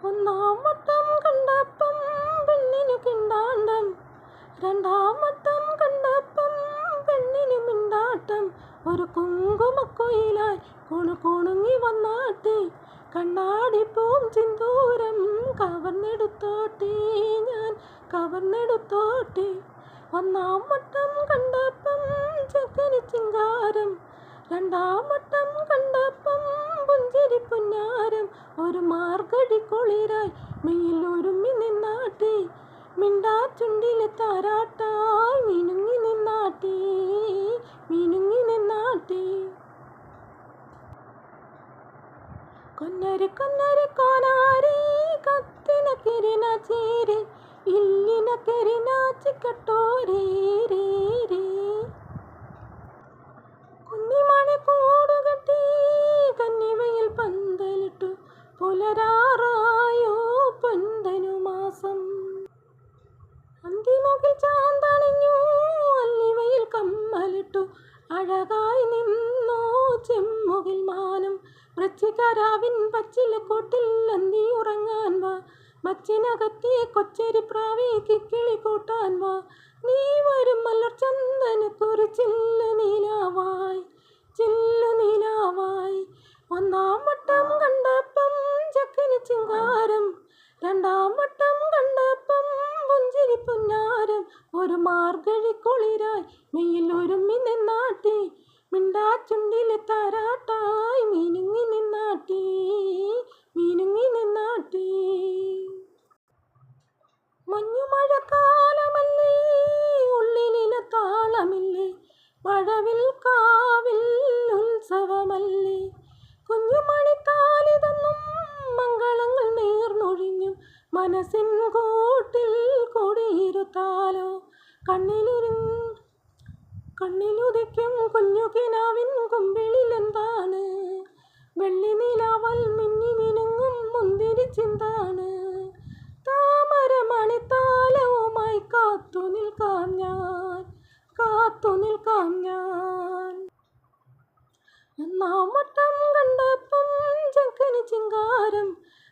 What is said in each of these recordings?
ഒന്നാം വട്ടം കണ്ടപ്പം പെണ്ണിനു കിണ്ടാണ്ടം, രണ്ടാം വട്ടം കണ്ടപ്പം പെണ്ണിനു മിണ്ടാട്ടം. ഒരു കുങ്കുമക്കുയിലായി കുണുകുണുങ്ങി വന്നാട്ടെ, കണ്ണാടിപ്പൂം സിന്ദൂരം കവർന്നെടുത്തോട്ടെ, ഞാൻ കവർന്നെടുത്തോട്ടെ. ഒന്നാം വട്ടം കണ്ടപ്പം ചെക്കന് ചിങ്കാരം, രണ്ടാം വട്ടം കണ്ടപ്പം പുഞ്ചിരി പുന്നാരം. ഒരു മാർഗഴി കുളിരായി മെയ്യിലൊരുമ്മി നിന്നാട്ടെ, മിണ്ടാച്ചുണ്ടിലെ താരാട്ടായി മിനുങ്ങി നിന്നാട്ടെ, മിനുങ്ങി നിന്നാട്ടെ. കൊന്നരി കൊന്നരി കോനാരി കത്തിന കിരിന ചീരി, ഇല്ലിന കെരിനാച്ചിക്കട്ടോരേ രേ രേ. കുഞ്ഞിമണി കൂടുകെട്ടി കന്നിവയിൽ പന്തലിട്ടു, പുലരാറായോ പൊന്തനുമാസം. അന്തിമുകിൽ ചാന്തണിഞ്ഞു അല്ലിവയിൽ കമ്മലിട്ടു, അഴകായി നിന്നു ചെമ്മുകിൽ മാനം. വൃശ്ചികരാവിൻ പച്ചിലക്കൂട്ടിൽ അന്തി ഉറങ്ങാൻ വാ, മച്ചിനകത്തിയ കൊച്ചരി പ്രാവേ കിക്കിളി കൂട്ടാൻ വാ. നീ വരും മലർ ചന്ദന കുറിച്ചില്ലു നീലാവായി, ചില്ലു നീലാവായി. ഒന്നാം വട്ടം കണ്ടപ്പം ചക്കന് ചിങ്കാരം, രണ്ടാം വട്ടം കണ്ടപ്പം പുഞ്ചിരി പുന്നാരം. ഒരു മാർഗഴി കുളിരായി മെയ്യിൽ ഒരുമ്മി നിന്നാട്ടെ, മിണ്ടാച്ചുണ്ടിലെ താരാട്ടായി മിനുങ്ങി നിന്നാട്ടെ, മിനുങ്ങി നിന്നാട്ടെ. മഞ്ഞുമഴക്കാലമല്ലേ, ഉള്ളിലിന താളമില്ലേ, മഴവിൽ കാവിൽ ഉത്സവമല്ലേ. കുഞ്ഞുമണിത്താലി തന്നും മംഗളങ്ങൾ നേർന്നൊഴിഞ്ഞു, മനസ്സിൻ കൂട്ടിൽ കൂടിയിരുത്താലോ. കണ്ണിലുദിക്കും കുഞ്ഞു കിനാവിൻ കുമ്പിളിലെന്താണ്, വെള്ളി നിലാവൽ മിന്നി മിനുങ്ങും മുന്തിരി ചിന്താണ്. താമരമണിത്താലവുമായി കാത്തു നിൽക്കാം ഞാൻ, കാത്തു നിൽക്കാം ഞാൻ. ഒന്നാം വട്ടം കണ്ടപ്പം ചെക്കന് ചിങ്കാരം,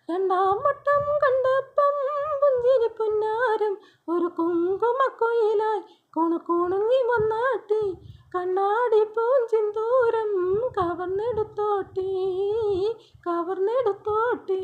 രണ്ടാം വട്ടം കണ്ടപ്പം പുഞ്ചിരി പുന്നാരം. ഒരു കുങ്കുമക്കുയിലായി കുണുകുണുങ്ങി വന്നാട്ടെ, കണ്ണാടിപ്പൂം സിന്ദൂരം കവർന്നെടുത്തോട്ടെ, കവർന്നെടുത്തോട്ടെ.